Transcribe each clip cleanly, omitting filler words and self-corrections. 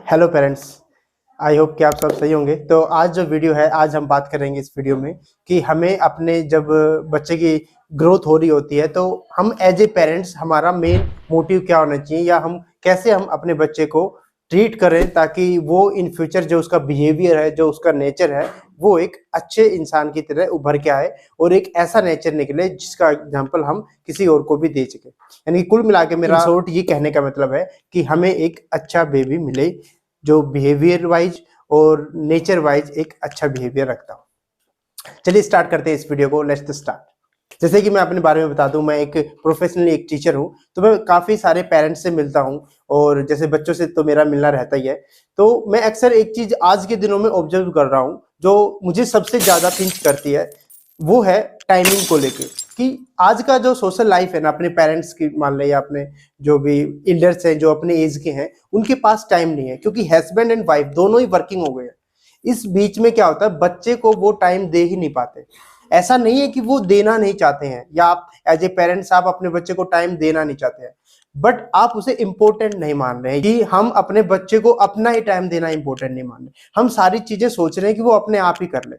Hello parents. I hope कि आप सब सही होंगे। तो आज जो वीडियो है, आज हम बात करेंगे इस वीडियो में कि हमें अपने जब बच्चे की ग्रोथ हो रही होती है तो हम एज ए पेरेंट्स हमारा मेन मोटिव क्या होना चाहिए, या हम कैसे हम अपने बच्चे को ट्रीट करें ताकि वो इन फ्यूचर जो उसका बिहेवियर है, जो उसका नेचर है, वो एक अच्छे इंसान की तरह उभर के आए और एक ऐसा नेचर निकले जिसका एग्जाम्पल हम किसी और को भी दे सके। यानी कुल मिला के मेरा शॉर्ट ये कहने का मतलब है कि हमें एक अच्छा बेबी मिले जो बिहेवियर वाइज और नेचर वाइज एक अच्छा बिहेवियर रखता हूँ। चलिए स्टार्ट करते हैं इस वीडियो को। Let's start. जैसे कि मैं अपने बारे में बता दूं, मैं एक प्रोफेशनली एक टीचर हूं, तो मैं काफी सारे पेरेंट्स से मिलता हूं और जैसे बच्चों से तो मेरा मिलना रहता ही है। तो मैं अक्सर एक चीज आज के दिनों में ऑब्जर्व कर रहा हूं जो मुझे सबसे ज्यादा पिंच करती है, वो है टाइमिंग को लेके। कि आज का जो सोशल लाइफ है ना, अपने पेरेंट्स की मान ले या अपने जो भी एल्डर्स हैं जो अपने एज के हैं, उनके पास टाइम नहीं है क्योंकि हस्बैंड एंड वाइफ दोनों ही वर्किंग हो गए हैं। इस बीच में क्या होता है, बच्चे को वो टाइम दे ही नहीं पाते। ऐसा नहीं है कि वो देना नहीं चाहते हैं या आप एज ए पेरेंट्स आप अपने बच्चे को टाइम देना नहीं चाहते हैं, बट आप उसे इंपॉर्टेंट नहीं मान रहे हैं। कि हम अपने बच्चे को अपना ही टाइम देना इंपॉर्टेंट नहीं मान रहे, हम सारी चीजें सोच रहे हैं कि वो अपने आप ही कर ले।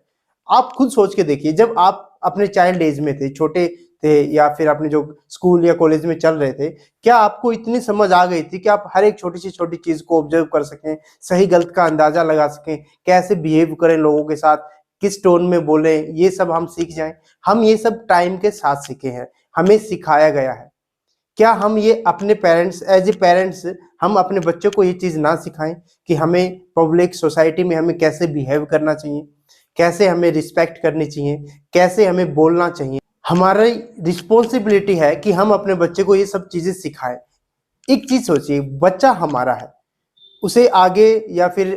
आप खुद सोच के देखिए, जब आप अपने चाइल्ड एज में थे, छोटे थे, या फिर अपने जो स्कूल या कॉलेज में चल रहे थे, क्या आपको इतनी समझ आ गई थी कि आप हर एक छोटी सी छोटी चीज को ऑब्जर्व कर सकें, सही गलत का अंदाजा लगा सकें, कैसे बिहेव करें लोगों के साथ, किस टोन में बोले, ये सब हम सीख जाएं? हम ये सब टाइम के साथ सीखे हैं, हमें सिखाया गया है। क्या हम ये अपने पेरेंट्स एज ए पेरेंट्स हम अपने बच्चों को ये चीज ना सिखाएं कि हमें पब्लिक सोसाइटी में हमें कैसे बिहेव करना चाहिए, कैसे हमें रिस्पेक्ट करनी चाहिए, कैसे हमें बोलना चाहिए? हमारी रिस्पॉन्सिबिलिटी है कि हम अपने बच्चे को ये सब चीजें सिखाएं। एक चीज सोचिए, बच्चा हमारा है, उसे आगे या फिर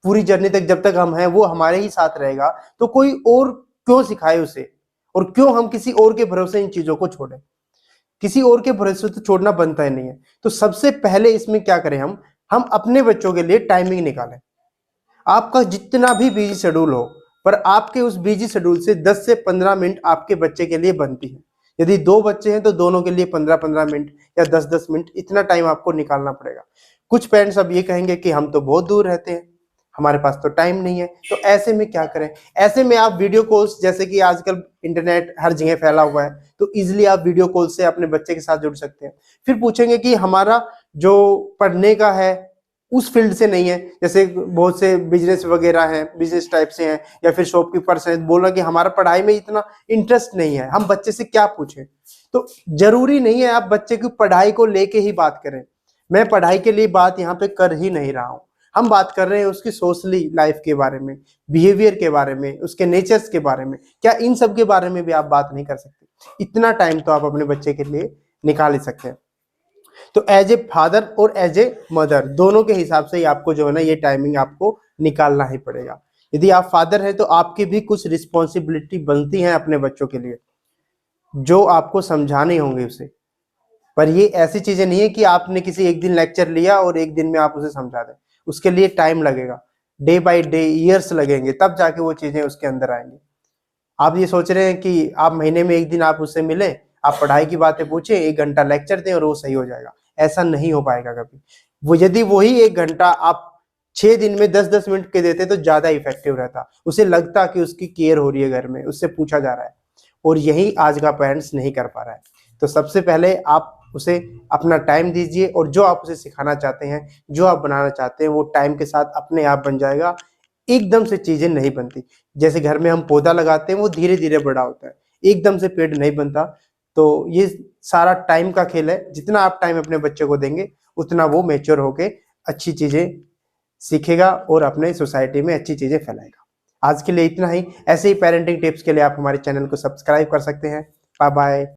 पूरी जर्नी तक जब तक हम हैं वो हमारे ही साथ रहेगा, तो कोई और क्यों सिखाए उसे, और क्यों हम किसी और के भरोसे इन चीजों को छोड़ें? किसी और के भरोसे तो छोड़ना बनता ही नहीं है। तो सबसे पहले इसमें क्या करें, हम अपने बच्चों के लिए टाइमिंग निकालें। आपका जितना भी बिजी शेड्यूल हो, पर आपके उस बिजी शेड्यूल से 10 से 15 मिनट आपके बच्चे के लिए बनती है। यदि 2 बच्चे हैं तो दोनों के लिए 15-15 मिनट या 10-10 मिनट इतना टाइम आपको निकालना पड़ेगा। कुछ पेरेंट्स अब ये कहेंगे कि हम तो बहुत दूर रहते हैं, हमारे पास तो टाइम नहीं है। तो ऐसे में क्या करें? ऐसे में आप वीडियो कॉल्स, जैसे कि आजकल इंटरनेट हर जगह फैला हुआ है, तो इजिली आप वीडियो कॉल से अपने बच्चे के साथ जुड़ सकते हैं। फिर पूछेंगे कि हमारा जो पढ़ने का है उस फील्ड से नहीं है, जैसे बहुत से बिजनेस वगैरह हैं, बिजनेस टाइप से हैं, या फिर शॉपकीपर्स हैं, बोला कि हमारा पढ़ाई में इतना इंटरेस्ट नहीं है, हम बच्चे से क्या पूछें? तो जरूरी नहीं है आप बच्चे की पढ़ाई को लेके ही बात करें। मैं पढ़ाई के लिए बात यहाँ पे कर ही नहीं रहा हूँ, हम बात कर रहे हैं उसकी सोशली लाइफ के बारे में, बिहेवियर के बारे में, उसके नेचर्स के बारे में। क्या इन सब के बारे में भी आप बात नहीं कर सकते? इतना टाइम तो आप अपने बच्चे के लिए निकाल ही सकते हैं। तो एज ए फादर और एज ए मदर दोनों के हिसाब से ही आपको जो है ना, ये टाइमिंग आपको निकालना ही पड़ेगा। यदि आप फादर हैं तो आपकी भी कुछ रिस्पॉन्सिबिलिटी बनती है अपने बच्चों के लिए, जो आपको समझाने होंगे उसे। पर ये ऐसी चीजें नहीं है कि आपने किसी एक दिन लेक्चर लिया और एक दिन में आप उसे समझा दें। उसके लिए टाइम लगेगा, डे बाय डे ईयर्स लगेंगे, तब जाके वो चीजें उसके अंदर आएंगी। आप ये सोच रहे हैं कि आप महीने में एक दिन आप उससे मिलें, आप पढ़ाई की बातें पूछें, 1 घंटा लेक्चर दें और वो सही हो जाएगा? ऐसा नहीं हो पाएगा कभी। वो यदि वही 1 घंटा आप 6 दिन में 10-10 मिनट के देते तो ज्यादा इफेक्टिव रहता, उसे लगता कि उसकी केयर हो रही है, घर में उससे पूछा जा रहा है। और यही आज का पेरेंट्स नहीं कर पा रहा है। तो सबसे पहले आप उसे अपना टाइम दीजिए, और जो आप उसे सिखाना चाहते हैं, जो आप बनाना चाहते हैं, वो टाइम के साथ अपने आप बन जाएगा। एकदम से चीजें नहीं बनती। जैसे घर में हम पौधा लगाते हैं, वो धीरे धीरे बड़ा होता है, एकदम से पेड़ नहीं बनता। तो ये सारा टाइम का खेल है। जितना आप टाइम अपने बच्चे को देंगे, उतना वो मैच्योर होके अच्छी चीजें सीखेगा और अपने सोसाइटी में अच्छी चीजें फैलाएगा। आज के लिए इतना ही। ऐसे ही पेरेंटिंग टिप्स के लिए आप हमारे चैनल को सब्सक्राइब कर सकते हैं। Bye bye.